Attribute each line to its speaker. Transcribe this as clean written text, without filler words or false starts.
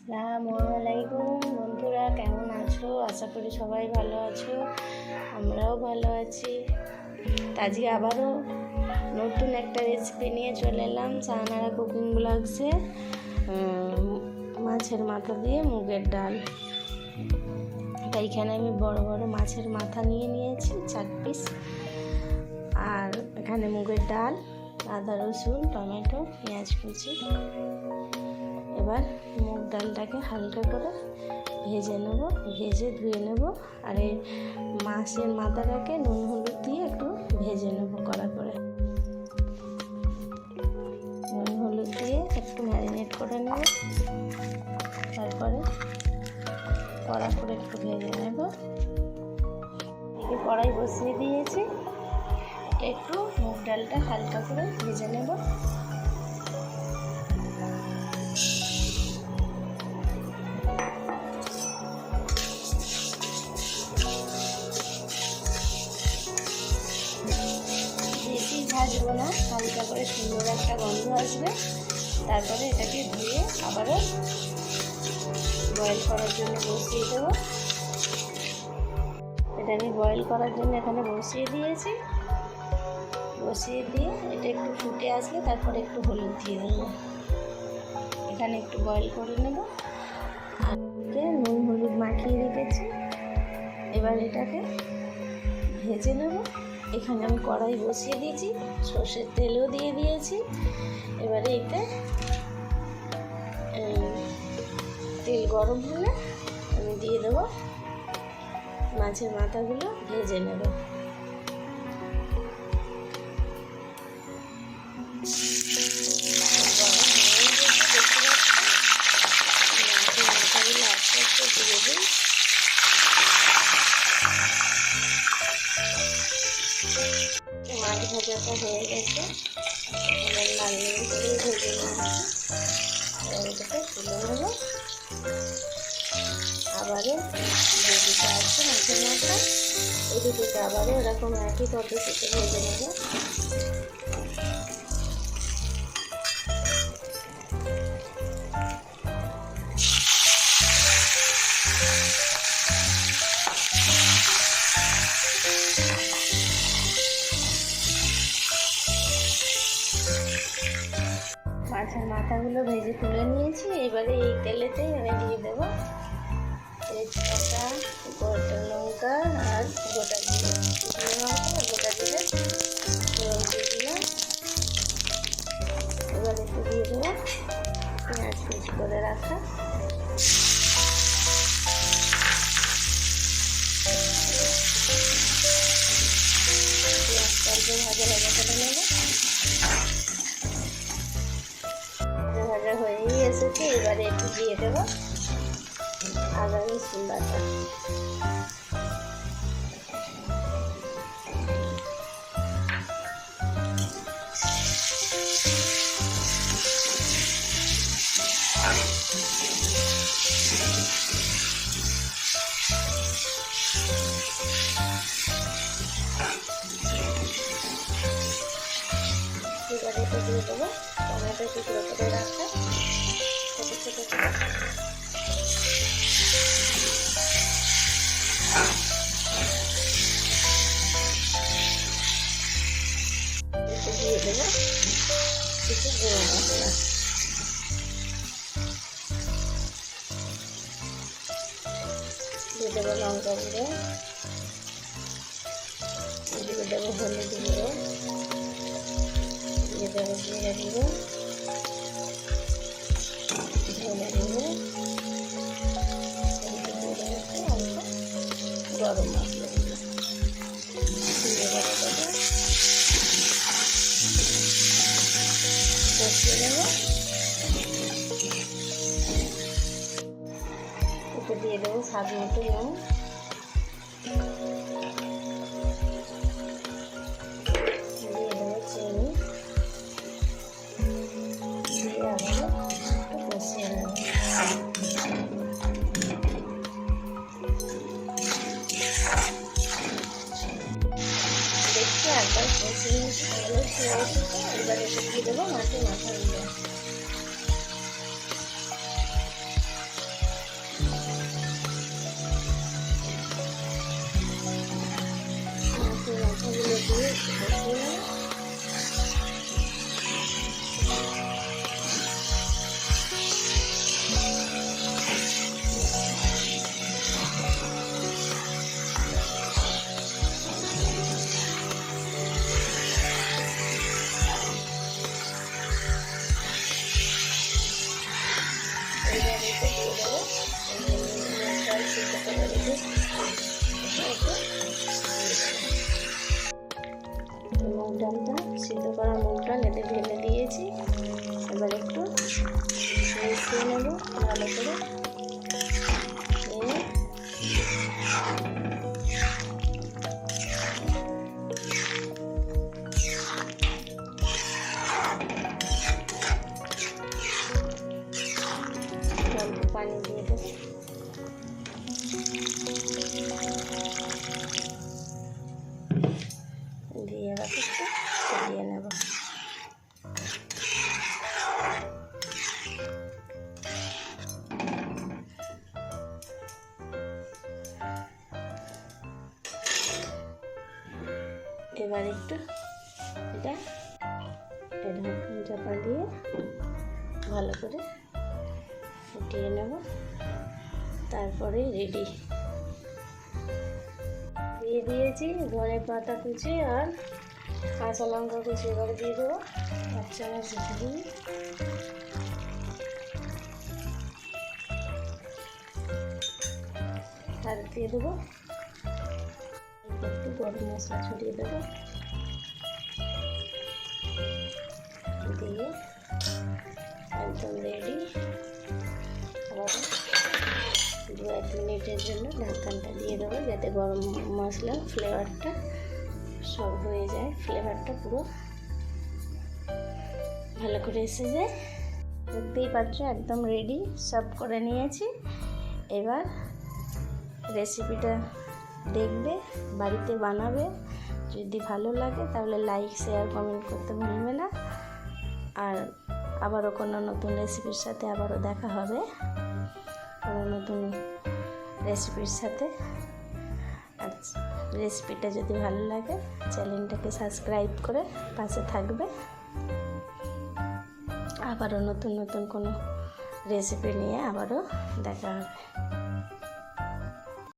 Speaker 1: আসসালামু আলাইকুম বন্ধুরা, কেমন আছো? আশা করি সবাই ভালো আছো, আমরাও ভালো আছি। আজকে আবারও নতুন একটা রেসিপি নিয়ে চলে এলাম সাহানারা কুকিং ব্লগসে। মাছের মাথা দিয়ে মুগের ডাল। তাই এখানে আমি বড় বড় মাছের মাথা নিয়েছি 4 পিস, আর এখানে মুগের ডাল, আদা রসুন টমেটো পেঁয়াজ কুচি। এবার মুগ ডালটাকে হালকা করে ভেজে নেব, ভেজে ধুয়ে নেব। আর এই মাছের মাথাটাকে নুন হলুদ দিয়ে একটু ভেজে নেব কড়া করে। নুন হলুদ দিয়ে একটু ম্যারিনেট করে নেব, তারপরে কড়া করে একটু ভেজে নেব। এদিকে কড়াই বসিয়ে দিয়েছি, একটু মুগ ডালটা হালকা করে ভেজে নেব। বেশি ভাজবো না, হালকা করে সুন্দর একটা গন্ধ আসবে। তারপরে এটাকে ধুয়ে আবারও বয়েল করার জন্য বসিয়ে দেবো। এটা আমি বয়েল করার জন্য এখানে বসিয়ে দিয়েছি। বসিয়ে দিয়ে এটা একটু ফুটে আসলে তারপরে একটু হলুদ দিয়ে দেবো। এখানে একটু বয়েল করে নেব। আর নুন হলুদ মাখিয়ে রেখেছি, এবার এটাকে ভেজে নেব। এখানে আমি কড়াই বসিয়ে দিয়েছি, সর্ষের তেলও দিয়ে দিয়েছি। এবারে এতে তেল গরম হলে আমি দিয়ে দেবো মাছের মাথাগুলো, ভেজে নেব। মাছের মাথাগুলো আস্তে আস্তে দিয়ে দিই। মাছ ভাজাটা হয়ে গেছে, এবার লাল লাল করে ভেজে নিয়েছি। এবার এটাকে তুলে নেব। আবারও যেদিকে আছে মাছের মাথা, ওই দিকে আবারও এরকম একই পদ্ধতিতে ভেজে নেব। মাছের মাথাগুলো ভেজে তুলে নিয়েছি। এবারে এই তেলেতেই আমি দিয়ে দেবো তেজপাতা, গোটা লঙ্কা আর গোটা জিরে, শুকনো লঙ্কা আর গোটা জিরে ফোড়ন দিয়ে দিলাম। এবার একটু দিয়ে দেবো পেঁয়াজ কুচি করে রাখা। পেঁয়াজটা ভাজা ভাজা করে নেবো। ভাজা হয়েই এসেছে, এবারে একটু দিয়ে দেবো আদা রসুন বাটা। এবারে এটা দিয়ে দেবো টমেটো টুকরো করে রাখা ছোটো ছোটো করে। এতে দিয়ে দেবো কিছু গুঁড়ো মশলা। দিয়ে দেবো লঙ্কা গুঁড়ো, দিয়ে দেবো হলুদ গুঁড়ো, দিয়ে দেবো জিরে গুঁড়ো, ধনে গুঁড়ো, গরম মশলা গুঁড়ো দিয়ে দেবো। কষিয়ে নেব। এতে দিয়ে দেবো স্বাদ মতো নুন, দিয়ে দেবো চিনি, দিয়ে আবার কষিয়ে নেব। দেখছি একবার কষিয়ে নিয়েছি, এবার এসে দিয়ে দেবো মাছের মাথাগুলো। ডাল সিদ্ধ করে রেখে মুগ ডালটা সিদ্ধ করা মুগ ডাল এতে ঢেলে দিয়েছি। এবার একটু মিশিয়ে নেব ভালো করে। অল্প পানি দিয়ে দেবো। দিয়ে এবার একটু ফুটিয়ে নেব। এবার একটু এটা চাপা দিয়ে ভালো করে ফুটিয়ে নেব, তারপরে রেডি। দিয়ে দিয়েছি ধনে পাতা কুচি আর কাঁচা লঙ্কা কুচি। এবার দিয়ে দেবো 1 চামচ ঘি, আর দিয়ে দেবো একটু গরম মশলা ছড়িয়ে দেবো। দিয়ে একদম রেডি। আবার 2-1 মিনিটের জন্য ঢাকনটা দিয়ে দেবো, যাতে গরম মশলার ফ্লেভারটা সব হয়ে যায়, ফ্লেভারটা পুরো ভালো করে এসে যায়। দেখতেই পাচ্ছ একদম রেডি, সার্ভ করে নিয়েছি। এবার রেসিপিটা দেখবে, বাড়িতে বানাবে। যদি ভালো লাগে তাহলে লাইক, শেয়ার, কমেন্ট করতে ভুলবে না। আর আবারও কোনো নতুন রেসিপির সাথে আবারও দেখা হবে, কোনো নতুন রেসিপির সাথে। আর রেসিপিটা যদি ভালো লাগে চ্যানেলটাকে সাবস্ক্রাইব করে পাশে থাকবে। আবারও নতুন কোনো রেসিপি নিয়ে আবারও দেখা হবে।